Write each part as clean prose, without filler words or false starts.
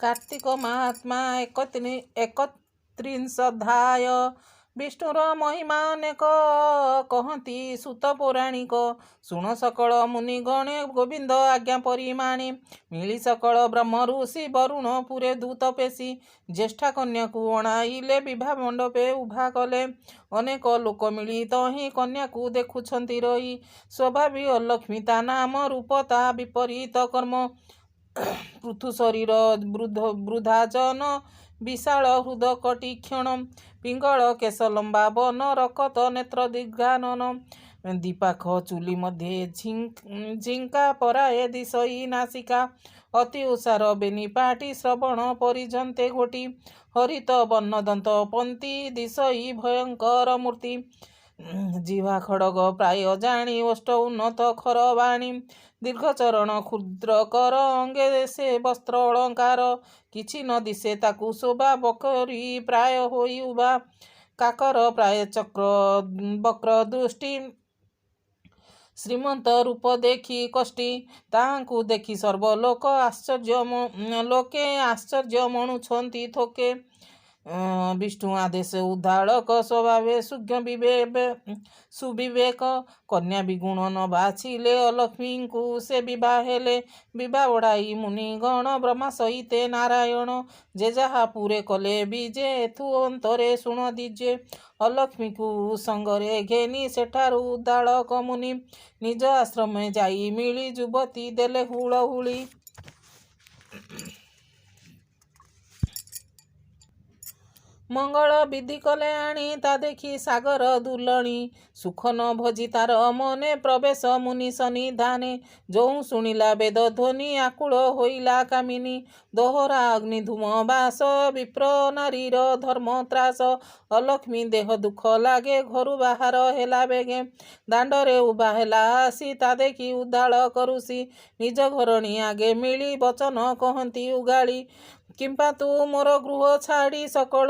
कार्तिक महात्मा 31 विष्णुर महिमा अनेक कहती सुत पौराणिक शुण सकल मुनिगणे गोविंद आज्ञा परिमाणे मिली सकल ब्रह्म ऋषि वरुण पुरे दूत पेशी ज्येष्ठा कन्या को अणाइले विवाह मंडपे उभा कले अनेक लोक मिलित ही कन्या को देखुछंती रही स्वभावी अलक्ष्मी ता नाम रूप ता विपरीत कर्म पृथु शरीर वृद्धा जन विशाल हृद कटी क्षण पिंगल केश लंबा वन रकत नेत्र दिग्गानन दीपाख चुली मध्ये झिंका पराए दिशई नासिका अति उषार बेनिपाटी श्रवण परिजन्ते घोटी हरित वर्ण दंत पंती दिशई भयंकर मूर्ति जीवा खड़ग प्राय जाणी ओष्ट उन्नत खर बाणी दीर्घचरण क्षुद्र कर अंगे से वस्त्र अलंकार किछि न दिशे ताकू शोभा बकरी प्राय होई उबा काकर प्राय चक्र वक्र दृष्टि श्रीमंत रूप देखी कष्टी ताहांकु देखी सर्वलोक आश्चर्य लोके आश्चर्य मणुछंती थोके विष्णु आदेश उद्धारक स्वभावे सुविवेक कन्या विगुण न बाछिले अलक्ष्मी को से विवाह हेले विवाह ओढ़ाई मुनिगण ब्रह्मा सहिते नारायण जे जहा पूरे कले बीजे एथु अंतरे शुण दीजे अलक्ष्मी को संगरे घेनी सेठारु उद्धारक मुनि निज आश्रम जाई मिली युवती देले हुलहुली मंगल विधि कले आणी ता देखी सागर दुलणी सुख न भोजी तार मने प्रवेश मुनि सन्निधाने जो शुणिला वेद ध्वनि आकुल होइला कामिनी दोहरा अग्नि धूम बास विप्र नारीर धर्म त्रास अलक्ष्मी देह दुख लागे घरु बाहर हेला बेगे दांडरे उभा हेला आसी ता देखी उद्धार करुसी निज घरणी आगे मिली वचन कहती उगाड़ी किंपा तू मोर गृह छाड़ी सकल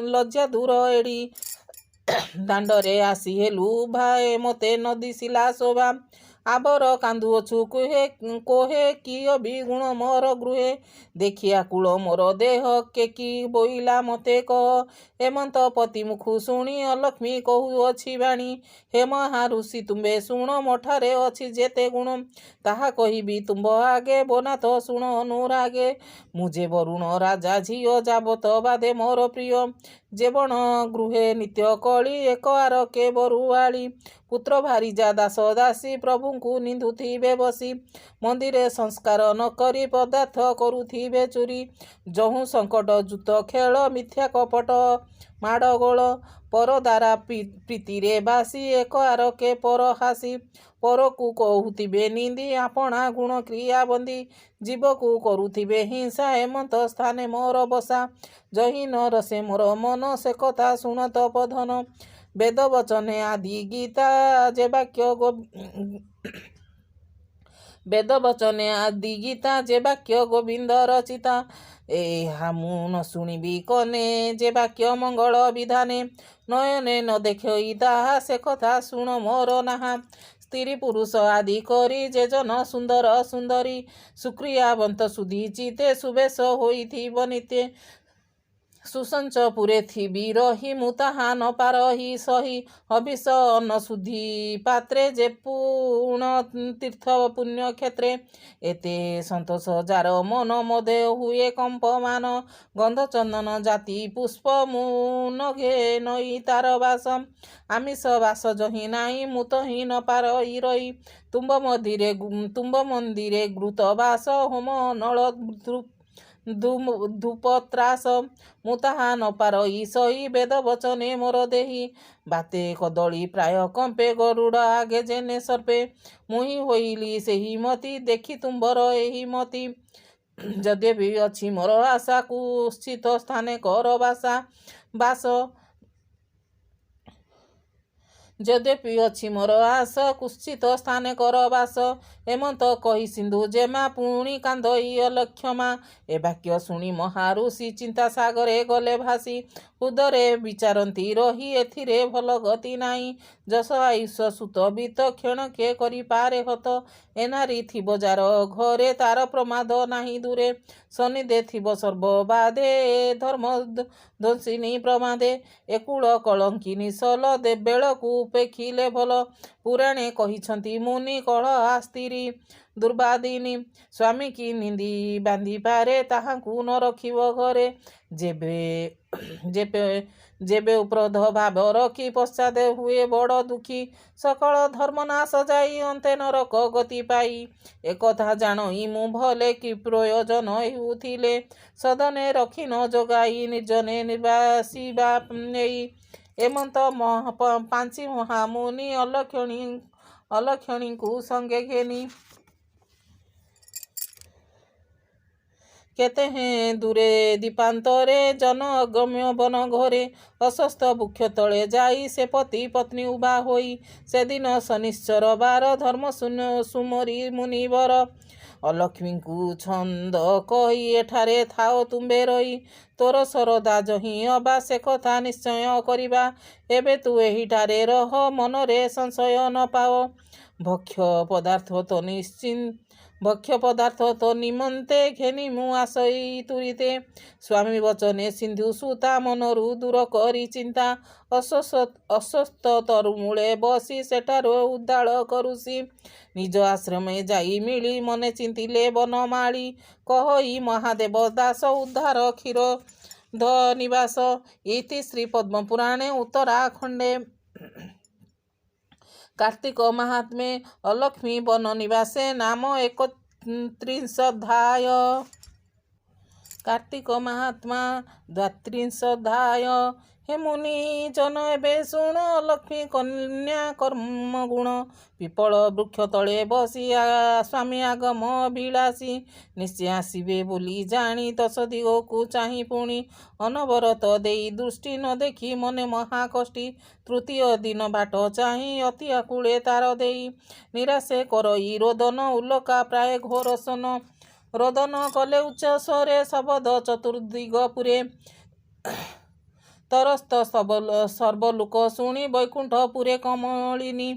लज्जा दूर एड़ी दांडरे आसी हेलु भाए मते न दिसिला शोभा आबर कांदुअछु कोहे किय विगुण मोर गृहे देखिया कूल मोर देह केकी बोइला मते कह हेमंत पति मुखु शुणी अलक्ष्मी कहुअछि बाणी हे महाऋषि तुम्बे शुण मोठारे अछि जेते गुण ताहा कहिबी तुम्ब आगे बनाथ शुण अनुरागे मुझे वरुण राजा झियो जाबत बादे मोर प्रिय जेवण गृहे नित्य कली एक आरके बरुआली पुत्र भारिजा दास दासी प्रभु को निंदुथिबे बसी मंदिरे संस्कार न करी पदार्थ करुथिबे चोरी जहु संकट जुत खेल मिथ्या कपट माड़गोल पर द्वारा प्रीतिरे बासी एक आरके पर हासी पर को कहूथिबे निंदी आपणा गुण क्रिया बंदी जीव को करुथिबे हिंसा हेमंत स्थाने मोर बसा जही न रसे मोर मन से कथा शुणत पधन वेद वचने आदि गीता जे वाक्य वेद वचने आदि गीता जे वाक्य गोविंद रचिता एहा मु न शुणिबी कने जे वाक्य मंगल विधाने नयने न देखई ताहा से कथा शुण मोर नाहा स्त्री पुरुष आदि करी जे जन सुंदर सुंदरी सुक्रियावंत सुधी चिते सुबेश होइथिब नित्य सुसंच पुरे थिबी रही मुताहा न पारही सही हबिष अन्न शुद्धि पात्रे जे पूर्ण तीर्थ पुण्य क्षेत्रे एते संतोष जार मन मदे हुए कंपमान गंध चंदन जाति पुष्प मुन घे नई तार बास आमिष बास जही नाई मुत ही न पारही रही तुम्ब मंदिरे घृत बास होम नल धूपत्रास मुताहा न पारई सही वेद वचने मोर देही बाते कदली प्राय कंपे गरुड़ आगे जेने सर्पे मुही होइली सेही मती देखी तुम्बर एही मती यद्यपि अछि मोर आशा कुस्थित स्थाने कर बास यद्यपि अछि मोर आस कुश्चित स्थाने कर बास हेमंत कही सिंधु जेमा पुणी कांदई अलक्षमा ए वाक्य शुणी महाऋषि चिंता सागरे गले भासी हृदरे विचारती रही एथिरे भल गति नाही जस आयुष सुत बीत क्षण के करि पारे हत ଏ ନାରୀ ଥିବ ଯାର ଘରେ ତାର ପ୍ରମାଦ ନାହିଁ ଦୂରେ ଶନିଦେ ଥିବ ସର୍ବବାଦେ ଧର୍ମ ଧ୍ୱଂସିନୀ ପ୍ରମାଦେ ଏ କୂଳ କଳଙ୍କିନୀ ସଲ ଦେ ବେଳକୁ ଉପେକ୍ଷିଲେ ଭଲ ପୁରାଣେ କହିଛନ୍ତି ମୁନି କଳ ଆସ୍ତିରି ଦୁର୍ବାଦିନୀ ସ୍ୱାମୀ କି ନିନ୍ଦି ବାନ୍ଧିପାରେ ତାହାଙ୍କୁ ନ ରଖିବ ଘରେ ଯେବେ ଯେବେ ଯେବେ ଉପରୋଧ ଭାବ ରଖି ପଶ୍ଚାତ ହୁଏ ବଡ଼ ଦୁଃଖୀ ସକଳ ଧର୍ମ ନାଶ ଯାଇ ଅନ୍ତେ ନରକ ଗତି ପାଇ ଏକଥା ଜାଣଇ ମୁଁ ଭଲେ କି ପ୍ରୟୋଜନ ହେଉଥିଲେ ସଦନେ ରଖି ନ ଯୋଗାଇ ନିର୍ଜନେ ନିର୍ବାସିବା ନେଇ ଏମନ୍ତ ପାଞ୍ଚି ମହାମୁନି ଅଲକ୍ଷଣୀଙ୍କୁ ସଙ୍ଗେ ଘେନି କେତେ ହେଁ ଦୂରେ ଦୀପାନ୍ତରେ ଜନ ଅଗମ୍ୟ ବନ ଘରେ ଅସ୍ୱସ୍ଥ ବୃକ୍ଷ ତଳେ ଯାଇ ସେ ପତି ପତ୍ନୀ ଉଭା ହୋଇ ସେଦିନ ଶନିଶ୍ଚର ବାର ଧର୍ମ ସୁମରି ମୁନିବର ଅଲକ୍ଷ୍ମୀଙ୍କୁ ଛନ୍ଦ କହି ଏଠାରେ ଥାଅ ତୁମ୍ଭେ ରହି ତୋର ସରଦା ଯହିଁ ଅବା ସେ କଥା ନିଶ୍ଚୟ କରିବା ଏବେ ତୁ ଏହିଠାରେ ରହ ମନରେ ସଂଶୟ ନ ପାଅ ଭକ୍ଷ୍ୟ ପଦାର୍ଥ ତ ନିମନ୍ତେ ଘେନି ମୁଁ ଆସଇ ତୁରିତେ ସ୍ୱାମୀ ବଚନେ ସିନ୍ଧୁ ସୁତା ମନରୁ ଦୂର କରି ଚିନ୍ତା ଅସ୍ୱସ୍ଥ ତରୁମୂଳେ ବସି ସେଠାରୁ ଉଦ୍ଦାଳ କରୁସି ନିଜ ଆଶ୍ରମେ ଯାଇ ମିଳି ମନେ ଚିନ୍ତିଲେ ବନମାଳି କହଇ ମହାଦେବ ଦାସ ଉଦ୍ଧାର କ୍ଷୀର ନିବାସ ଇତି ଶ୍ରୀ ପଦ୍ମପୁରାଣେ ଉତ୍ତରାଖଣ୍ଡେ कार्तिक महात्म्ये अलक्ष्मी वन निवासे नाम 31 कार्तिक महात्मा 32 हे मुनि जन एबे शुण लक्ष्मी कन्या कर्म गुण पिपल वृक्ष तले बसी स्वामी आगम अभिलाषी निश्चय आसबे बोली जानी 10 दिगकु चाही पुणी अनवरत देई दृष्टि न देखी मने महाकष्टी तृतीय दिन बाट चाही अति आकुले तार देई निराशे करई रोदन उल्लका प्राय घोर सन रोदन कले उच्च स्वरे शबद चतुर्दिग पुरे तरस्त सर्वलोक शुणी वैकुंठ पुरे कमलिनी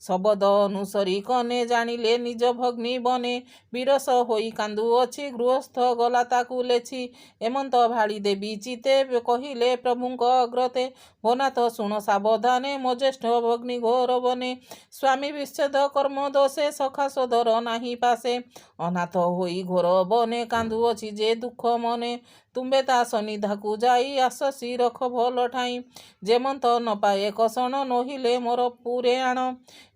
शबद अनुसरी कने जानिले निज भग्नी बने विरस होई कांदुअछि गृहस्थ गला ताकू लेछि एमंत भाड़ी देवी चिते कहिले प्रभुଙ୍କ अग्रते भोनाथ शुण सावधाने मो ज्येष्ठ भग्नी घोर बने स्वामी विच्छेद कर्म दोषे सखा सदर नाही पासे अनाथ होई घोर बने कांदुअछि जे दुख मने तुम्बे ता सनिधाकू जाई आससी रख भल ठाई जेमंत न पाए कषण नहिले मोर पुरे आण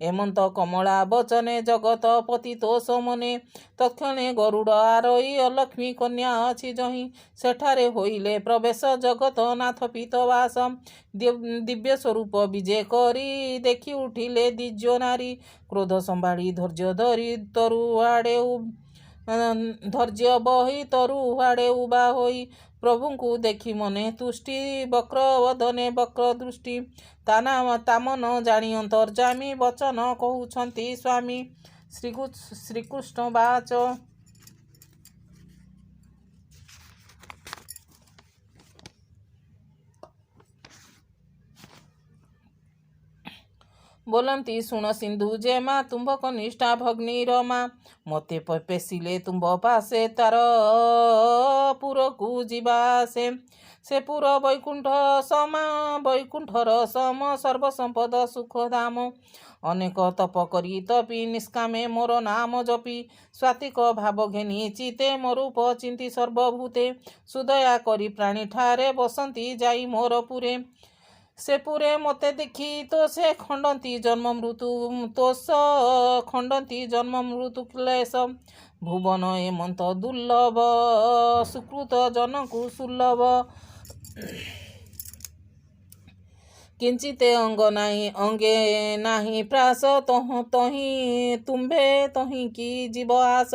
एमंत कमला बचने जगत पति तोष मने तत्क्षणे गरुड़ आरोई अलक्ष्मी कन्या अछि जही सेठारे होइले प्रवेश जगत नाथ पीतवास दिव्य स्वरूप विजय करी देखि उठिले दिज्यो नारी क्रोध संभाड़ी धैर्य धरी तरुआड़े धैर्य बही तरुआड़े उबा होई प्रभुଙ୍କୁ ଦେଖି ମନେ ତୁଷ୍ଟି ବକ୍ର ବଦନେ ବକ୍ର ଦୃଷ୍ଟି ତାମନ ଜାଣି ଅନ୍ତର୍ଯାମୀ ବଚନ କହୁଛନ୍ତି ସ୍ୱାମୀ ଶ୍ରୀକୃଷ୍ଣ ବାଚ बोलती शुण सिंधु जे माँ तुम्भ कनिष्ठा भग्नी रमा मते पेशिले तुम्भ पासे तार पुरकू जीवासे से पुर वैकुंठ समा वैकुंठर सम सर्वसंपद सुखधाम अनेक तप करी तपी निष्कामे मोर नाम जपी स्वातिक भाव घेनी चिते मोरूप चिंती सर्वभूते सुदया करी प्राणी ठारे बसंती जाई मोर पुरे से पुरे मते देखी तो से खंडती जन्म मृत्यु तोष खंडती जन्म मृत्यु क्लेश भुवन एमंत दुर्लभ सुकृत जनकु सुलभ किंचिते अंगे नाही प्रास तही तुम्भे तही की जीव आस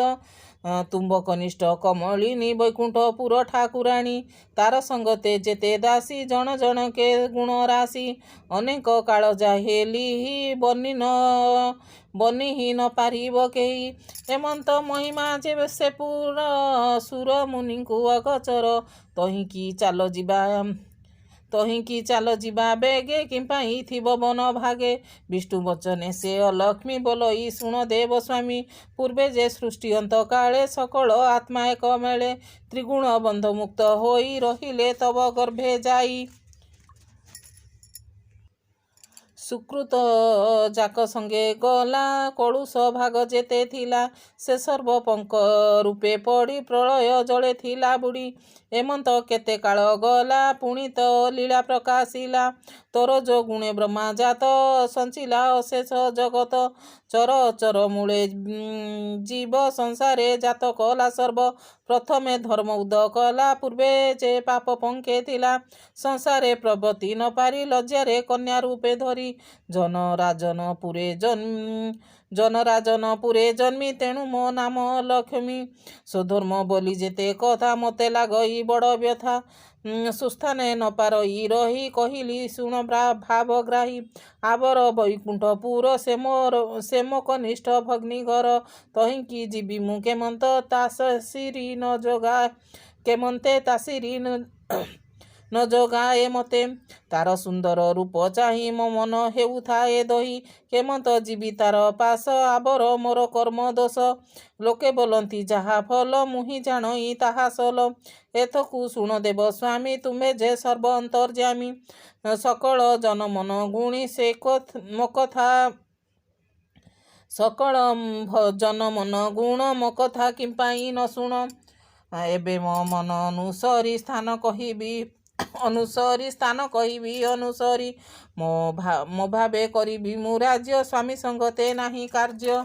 तुम्भ कनिष्ठ कमलिनी वैकुंठपुर ठाकुराणी तार संगते जेते दासी जन जन के गुण राशि अनेक काल जाहेली बनी ही न पारिब केही एमंत महिमा जे से पुर सुर मुनि को अगचर तही की चाल ତହିଁକି ଚାଲ ଯିବା ବେଗେ କିମ୍ପାଇଁ ଥିବ ବନ ଭାଗେ। ବିଷ୍ଣୁ ବଚନେ ସେ ଅଲକ୍ଷ୍ମୀ ବୋଲଇ ଶୁଣ ଦେବ ସ୍ୱାମୀ। ପୂର୍ବେ ଯେ ସୃଷ୍ଟି ଅନ୍ତ କାଳେ ସକଳ ଆତ୍ମା ଏକ ମେଳେ। ତ୍ରିଗୁଣ ବନ୍ଧ ମୁକ୍ତ ହୋଇ ରହିଲେ ତବ ଗର୍ଭେ ଯାଇ। ସୁକୃତ ଯାକ ସଙ୍ଗେ ଗଲା କଳୁଷ ଭାଗ ଯେତେ ଥିଲା। ସେ ସର୍ବ ପଙ୍କ ରୂପେ ପଡ଼ି ପ୍ରଳୟ ଜଳେ ଥିଲା ବୁଡ଼ି। ଏମନ୍ତ କେତେ କାଳ ଗଲା ପୁଣି ତ ଲୀଳା ପ୍ରକାଶିଲା। ତୋର ଯୋ ଗୁଣେ ବ୍ରହ୍ମା ଜାତ ସଞ୍ଚିଲା ଅଶେଷ ଜଗତ। ଚର ଅଚର ମୂଳେ ଜୀବ ସଂସାରେ ଜାତ କଲା ସର୍ବ। ପ୍ରଥମେ ଧର୍ମ ଉଦ କଲା ପୂର୍ବେ ଯେ ପାପ ପଙ୍କେ ଥିଲା। ସଂସାରେ ପ୍ରବର୍ତ୍ତି ନ ପାରି ଲଜ୍ଜାରେ କନ୍ୟା ରୂପେ ଧରି। ଜନରାଜନପୁରେ ଜନ୍ମି ତେଣୁ ମୋ ନାମ ଲକ୍ଷ୍ମୀ। ସ୍ୱଧର୍ମ ବୋଲି ଯେତେ କଥା ମୋତେ ଲାଗଇ ବଡ଼ ବ୍ୟଥା। ସୁସ୍ଥାନେ ନ ପାରଇ ରହି କହିଲି ଶୁଣ ଭାବଗ୍ରାହୀ। ଆବର ବୈକୁଣ୍ଠପୁର ସେ ମୋ କନିଷ୍ଠ ଭଗ୍ନୀ ଘର। ତହିଁକି ଯିବି ମୁଁ କେମନ୍ତ ତାସିରି ନ ଯୋଗାଏ ମତେ। ତାର ସୁନ୍ଦର ରୂପ ଚାହିଁ ମୋ ମନ ହେଉଥାଏ ଦହି। କେମନ୍ତ ଯିବି ତାର ପାଶ ଆବର ମୋର କର୍ମ ଦୋଷ। ଲୋକେ ବୋଲନ୍ତି ଯାହା ଫଲ ମୁହିଁ ଜାଣଇ ତାହା ସଲ। ଏଥକୁ ଶୁଣ ଦେବ ସ୍ୱାମୀ ତୁମେ ଯେ ସର୍ବ ଅନ୍ତର୍ଯ୍ୟାମୀ। ସକଳ ଜନମନ ଗୁଣି ସକଳ ଜନମନ ଗୁଣ ମୋ କଥା କିମ୍ପାଇଁ ନ ଶୁଣ। ଏବେ ମୋ ମନ ଅନୁସରି ସ୍ଥାନ କହିବି ଅନୁସରି। ମୋ ଭାବେ କରିବି ମୁଁ ରାଜ୍ୟ ସ୍ୱାମୀ ସଙ୍ଗତେ ନାହିଁ କାର୍ଯ୍ୟ।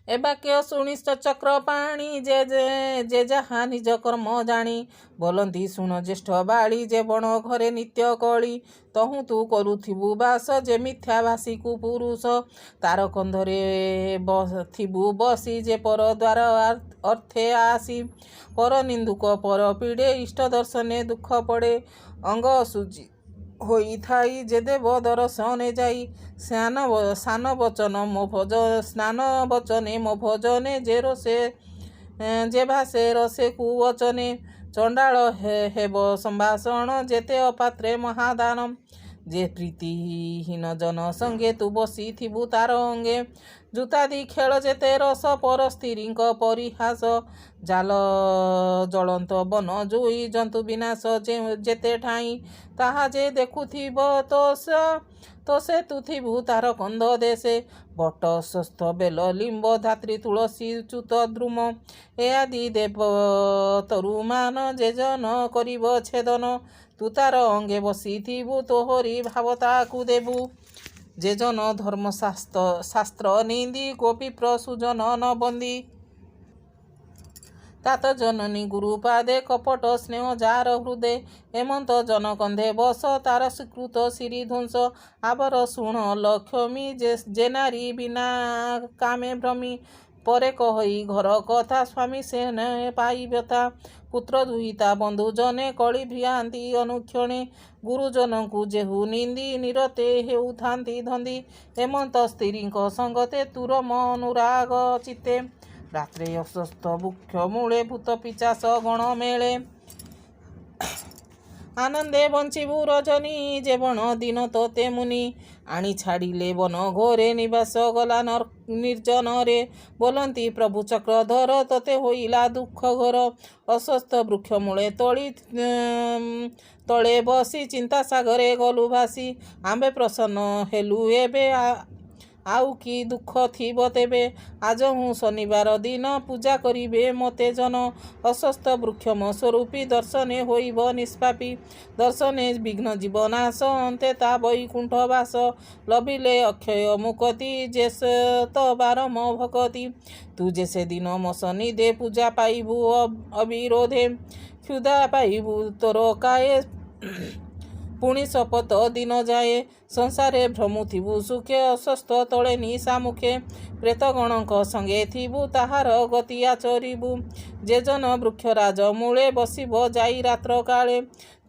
ଏ ବାକ୍ୟ ଶୁଣି ଚକ୍ରପାଣି ଯେ ଯାହା ନିଜ କର୍ମ ଜାଣି। ବୋଲନ୍ତି ଶୁଣ ଜ୍ୟେଷ୍ଠ ବାଳି ଯେ ବଣ ଘରେ ନିତ୍ୟ କଳି। ତହୁଁ ତୁ କରୁଥିବୁ ବାସ ଯେ ମିଥ୍ୟା ଭାଷିକୁ ପୁରୁଷ। ତାର କନ୍ଧରେ ଥିବୁ ବସି ଯେ ପର ଦ୍ୱାର ଅର୍ଥେ ଆସି। ପର ନିନ୍ଦୁକ ପର ପୀଡ଼େ ଇଷ୍ଟ ଦର୍ଶନେ ଦୁଃଖ ପଡ଼େ। ଅଙ୍ଗ ଅଶୁଚି ହୋଇଥାଇ ଯେ ଦେବ ଦର୍ଶନେ ଯାଇ। ସ୍ନାନ ବଚନେ ମୋ ଭଜନେ ଯେ ଭାଷେ ରସେ କୁବଚନେ। ଚଣ୍ଡାଳ ହେବ ସମ୍ଭାଷଣ ଯେତେ ଅପାତ୍ରେ ମହାଦାନ। ଯେ ପ୍ରୀତିହୀନ ଜନ ସଙ୍ଗେ ତୁ ବସିଥିବୁ ତାର ଅଙ୍ଗେ। ଜୁତାଦି ଖେଳ ଯେତେ ରସ ପର ସ୍ତ୍ରୀଙ୍କ ପରିହାସ। ଜାଲ ଜଳନ୍ତ ବନ ଜୁଇ ଜନ୍ତୁ ବିନାଶ ଯେତେ ଠାଇଁ। ତାହା ଯେ ଦେଖୁଥିବ ତ ସେ ତୁ ଥିବୁ ତାର କନ୍ଧ ଦେଶେ। ବଟ ସ୍ୱସ୍ଥ ବେଲ ଲିମ୍ବ ଧାତ୍ରୀ ତୁଳସୀ ଚ୍ୟୁତ ଦ୍ରୁମ। ଏ ଆଦି ଦେବ ତରୁମାନ ଯେଜନ କରିବ ଛେଦନ। ତୁ ତାର ଅଙ୍ଗେ ବସିଥିବୁ ତୋହରି ଭାବ ତାକୁ ଦେବୁ। ଯେଜନ ଧର୍ମ ଶାସ୍ତ୍ର ନିନ୍ଦି ଗୋବିପ୍ର ସୁଜନ ନ ବନ୍ଦି। ତାତ ଜନନୀ ଗୁରୁ ପାଦେ କପଟ ସ୍ନେହ ଯାର ହୃଦେ। ଏମନ୍ତ ଜନ କନ୍ଧେ ବସ ତାର ସ୍ୱୀକୃତ ଶିରି ଧ୍ୱଂସ। ଆବର ଶୁଣ ଲକ୍ଷ୍ମୀ ଯେ ନାରୀ ବିନା କାମେ ଭ୍ରମୀ। ପରେ କହଇ ଘର କଥା ସ୍ୱାମୀ ସେ ନ ପାଇ ବ୍ୟଥା। ପୁତ୍ର ଦୁହିତା ବନ୍ଧୁ ଜନେ କଳି ଭିଆନ୍ତି ଅନୁକ୍ଷଣେ। ଗୁରୁଜନଙ୍କୁ ଯେହୁ ନିନ୍ଦି ନିରତେ ହେଉଥାନ୍ତି ଧନ୍ଦି। ଏମନ୍ତ ସ୍ତ୍ରୀଙ୍କ ସଙ୍ଗତେ ତୁରମ ଅନୁରାଗ ଚିତ୍ତେ। ରାତ୍ରେ ଅଶ୍ୱସ୍ଥ ବୃକ୍ଷ ମୂଳେ ଭୂତ ପିଶାଚ ଗଣ ମେଳେ। ଆନନ୍ଦେ ବଞ୍ଚିବୁ ରଜନୀ ଯେ ବଣ ଦିନ ତୋତେ ମୁନି। ଆଣି ଛାଡ଼ିଲେ ବନ ଘୋରେ ନିବାସ ଗଲା ନିର୍ଜନରେ। ବୋଲନ୍ତି ପ୍ରଭୁ ଚକ୍ରଧର ତୋତେ ହୋଇଲା ଦୁଃଖ ଘୋର। ଅଶ୍ୱସ୍ଥ ବୃକ୍ଷ ମୂଳେ ତଳେ ବସି ଚିନ୍ତା ସାଗରେ ଗଲୁ ଭାସି। ଆମ୍ଭେ ପ୍ରସନ୍ନ ହେଲୁ ଏବେ ଆଉ କି ଦୁଃଖ ଥିବ ତେବେ। ଆଜହୁଁ ଶନିବାର ଦିନ ପୂଜା କରିବେ ମୋତେ ଜନ। ଅଶ୍ୱସ୍ଥ ବୃକ୍ଷମ ସ୍ୱରୂପୀ ଦର୍ଶନେ ହୋଇବ ନିଷ୍ପାପୀ। ଦର୍ଶନେ ବିଘ୍ନ ଯିବ ନାଶ ଅନ୍ତେ ତା ବୈକୁଣ୍ଠ ବାସ। ଲଭିଲେ ଅକ୍ଷୟ ମୁକତି ଯେ ତ ବାରମ ଭକତି। ତୁ ଯେ ସେଦିନ ମୋ ସନିଧେ ପୂଜା ପାଇବୁ ଅବିରୋଧେ। କ୍ଷୁଧା ପାଇବୁ ତୋର କାଏ ପୁଣି ଶପଥ ଦିନ ଯାଏ। ସଂସାରେ ଭ୍ରମୁଥିବୁ ସୁଖେ ଅଶ୍ୱସ୍ଥ ତଳେ ନିଶା ମୁଖେ। ପ୍ରେତଗଣଙ୍କ ସଙ୍ଗେ ଥିବୁ ତାହାର ଗତି ଆଚରିବୁ। ଯେଜନ ବୃକ୍ଷରାଜ ମୂଳେ ବସିବ ଯାଇ ରାତ୍ର କାଳେ।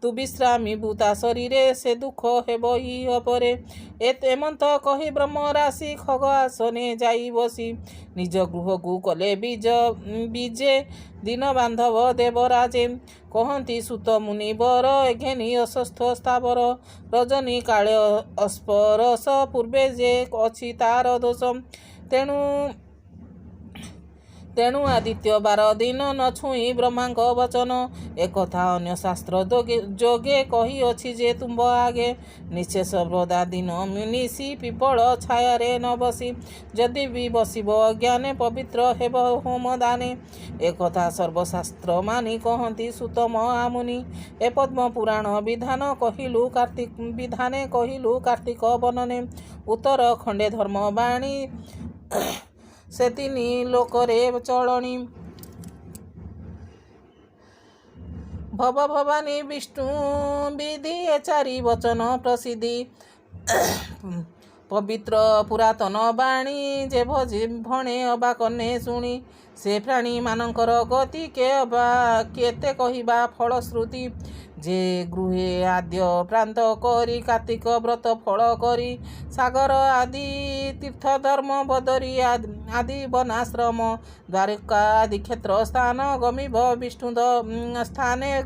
ତୁ ବିଶ୍ରାମୀ ଭୂତା ଶରୀରେ ସେ ଦୁଃଖ ହେବ ଇହ ପରେ। ଏମନ୍ତ କହି ବ୍ରହ୍ମରାଶି ଖଗ ଆସନେ ଯାଇ ବସି ନିଜ ଗୃହକୁ କଲେ ବିଜେ ଦୀନ ବାନ୍ଧବ ଦେବରାଜେ। କହନ୍ତି ସୁତ ମୁନିବର ଘେନି ଅସ୍ୱସ୍ଥ ସ୍ଥାବର ରଜନୀ କାଳେ ଅସ୍ପରସ ପୂର୍ବେ ଯେ ଅଛି ତାର ଦୋଷ। ତେଣୁ ଆଦିତ୍ୟ ବାର ଦିନ ନ ଛୁଇଁ ବ୍ରହ୍ମାଙ୍କ ବଚନ। ଏକଥା ଅନ୍ୟ ଶାସ୍ତ୍ର ଯୋଗେ କହିଅଛି ଯେ ତୁମ୍ଭ ଆଗେ। ନିଶେଷ ବ୍ରତା ଦିନ ନିଶି ପିପଳ ଛାୟାରେ ନ ବସି ଯଦି ବି ବସିବ ଅଜ୍ଞାନେ ପବିତ୍ର ହେବ ହୋମ ଦାନେ। ଏକଥା ସର୍ବଶାସ୍ତ୍ର ମାନି କହନ୍ତି ସୁତ ମହାମୁନି। ଏ ପଦ୍ମ ପୁରାଣ ବିଧାନେ କହିଲୁ କାର୍ତ୍ତିକ ବନନେ। ଉତ୍ତର ଖଣ୍ଡେ ଧର୍ମ ବାଣୀ ସେ ତିନି ଲୋକରେ ଚଳଣି। ଭବ ଭବାନୀ ବିଷ୍ଣୁ ବିଧି ଏ ଚାରି ବଚନ ପ୍ରସିଦ୍ଧି। ପବିତ୍ର ପୁରାତନ ବାଣୀ ଯେ ଭଣେ ଅବା କନେ ଶୁଣି। ସେ ପ୍ରାଣୀ ମାନଙ୍କର ଗତି କେତେ କହିବା ଫଳଶ୍ରୁତି। ଯେ ଗୃହେ ଆଦ୍ୟ ପ୍ରାନ୍ତ କରି କାର୍ତ୍ତିକ ବ୍ରତ ଫଳ କରି ସାଗର ଆଦି ତୀର୍ଥ ଧର୍ମ ବଦରି ଆଦି ବନାଶ୍ରମ ଦ୍ୱାରକା ଆଦି କ୍ଷେତ୍ର ସ୍ଥାନେ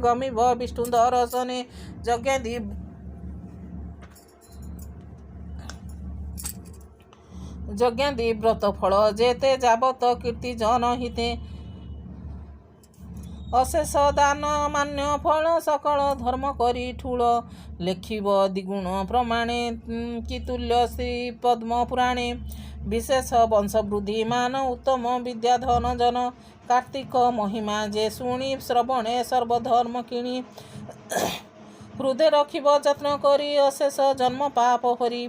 ଗମିବ ବିଷ୍ଣୁ ଦର୍ଶନେ। ଯଜ୍ଞାଦି ବ୍ରତ ଫଳ ଯେତେ ଯାବତ କୀର୍ତ୍ତି ଜନହିତେ। ଅଶେଷ ଦାନ ମାନ୍ୟ ଫଳ ସକଳ ଧର୍ମ କରି ଠୁଳ। ଲେଖିବ ଦ୍ୱିଗୁଣ ପ୍ରମାଣେ କି ତୁଲ୍ୟ ଶ୍ରୀ ପଦ୍ମ ପୁରାଣେ। ବିଶେଷ ବଂଶବୃଦ୍ଧି ମାନ ଉତ୍ତମ ବିଦ୍ୟା ଧନ ଜନ। କାର୍ତ୍ତିକ ମହିମା ଯେ ଶୁଣି ଶ୍ରବଣେ ସର୍ବଧର୍ମ କିଣି। ହୃଦେ ରଖିବ ଯତ୍ନ କରି ଅଶେଷ ଜନ୍ମ ପାପ ହରି।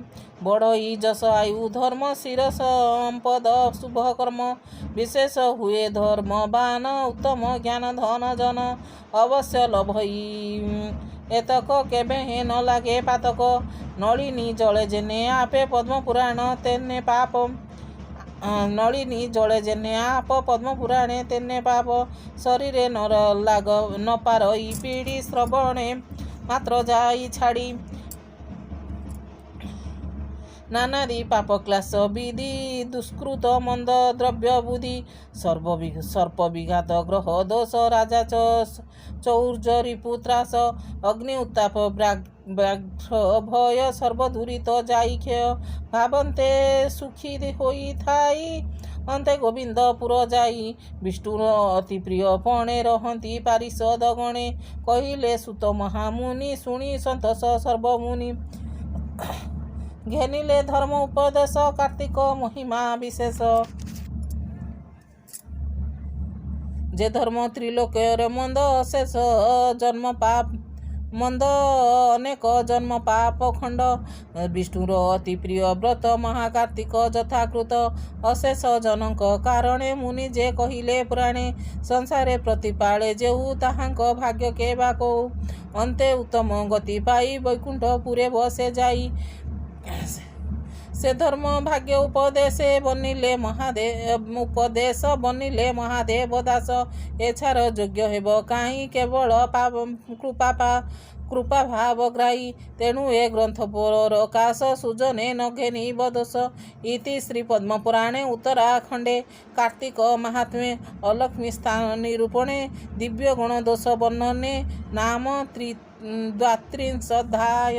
ବଢ଼ଇ ଯଶ ଆୟୁ ଧର୍ମ ଶିର ସମ୍ପଦ ଶୁଭ କର୍ମ। ବିଶେଷ ହୁଏ ଧର୍ମବାନ ଉତ୍ତମ ଜ୍ଞାନ ଧନ ଜନ। ଅବଶ୍ୟ ଲଭଇ ଏତକ କେବେ ନ ଲାଗେ ପାତକ। ନଳିନୀ ଜଳେ ଯେନେ ଆପେ ପଦ୍ମ ପୁରାଣ ତେନେ ପାପ। ନଳିନୀ ଜଳେ ଯେନେ ଆପ ପଦ୍ମ ପୁରାଣେ ତେନେ ପାପ। ଶରୀରେ ନ ପାରଇ ପିଡ଼ି ଶ୍ରବଣେ ମାତ୍ର ଯାଇ ଛାଡ଼ି। ନାନାଦି ପାପ କ୍ଳାସ ବିଧି ଦୁଷ୍କୃତ ମନ୍ଦ ଦ୍ରବ୍ୟ ବୁଦ୍ଧି। ସର୍ପ ବିଘାତ ଗ୍ରହ ଦୋଷ ରାଜା ଚୌର୍ଯ୍ୟ ରିପୁ ତ୍ରାସ। ଅଗ୍ନି ଉତ୍ତାପ ବ୍ୟାଘ୍ର ଭୟ ସର୍ବଦୂରିତ ଯାଇ କ୍ଷୟ। ଭାବନ୍ତେ ସୁଖୀ ହୋଇଥାଇ ଅନ୍ତେ ଗୋବିନ୍ଦ ପୁର ଯାଇ। ବିଷ୍ଣୁର ଅତି ପ୍ରିୟ ପଣେ ରହନ୍ତି ପାରିଷଦ ଗଣେ। କହିଲେ ସୁତ ମହାମୁନି ଶୁଣି ସନ୍ତୋଷ ସର୍ବମୁନି। ଘେନିଲେ ଧର୍ମ ଉପଦେଶ କାର୍ତ୍ତିକ ମହିମା ବିଶେଷ। ଯେ ଧର୍ମ ତ୍ରିଲୋକରେ ମନ୍ଦ ଅନେକ ଜନ୍ମ ପାପ ଖଣ୍ଡ। ବିଷ୍ଣୁର ଅତି ପ୍ରିୟ ବ୍ରତ ମହାକାର୍ତ୍ତିକ ଯଥାକୃତ। ଅଶେଷ ଜନଙ୍କ କାରଣେ ମୁନି ଯେ କହିଲେ ପୁରାଣେ। ସଂସାରେ ପ୍ରତିପାଳେ ଯେହୁ ତାହାଙ୍କ ଭାଗ୍ୟ କେ ବା କହୁ। ଅନ୍ତେ ଉତ୍ତମ ଗତି ପାଇ ବୈକୁଣ୍ଠ ପୁରେ ବସେ ଯାଇ। ସେ ଧର୍ମ ଭାଗ୍ୟ ଉପଦେଶ ବନିଲେ ମହାଦେବ ଦାସ। ଏଛାର ଯୋଗ୍ୟ ହେବ କାହିଁ କେବଳ କୃପା ଭାବ ଗ୍ରାହୀ। ତେଣୁ ଏ ଗ୍ରନ୍ଥ ପ୍ରକାଶ ସୁଜନେ ନ ଘେନିବ ଦୋଷ। ଇତି ଶ୍ରୀ ପଦ୍ମ ପୁରାଣେ ଉତ୍ତରାଖଣ୍ଡେ କାର୍ତ୍ତିକ ମାହାତ୍ମ୍ୟେ ଅଲକ୍ଷ୍ମୀ ସ୍ଥାନ ନିରୂପଣେ ଦିବ୍ୟ ଗୁଣ ଦୋଷ ବର୍ଣ୍ଣନେ ନାମ ଦ୍ୱାତ୍ରିଂଶୋଧ୍ୟାୟ।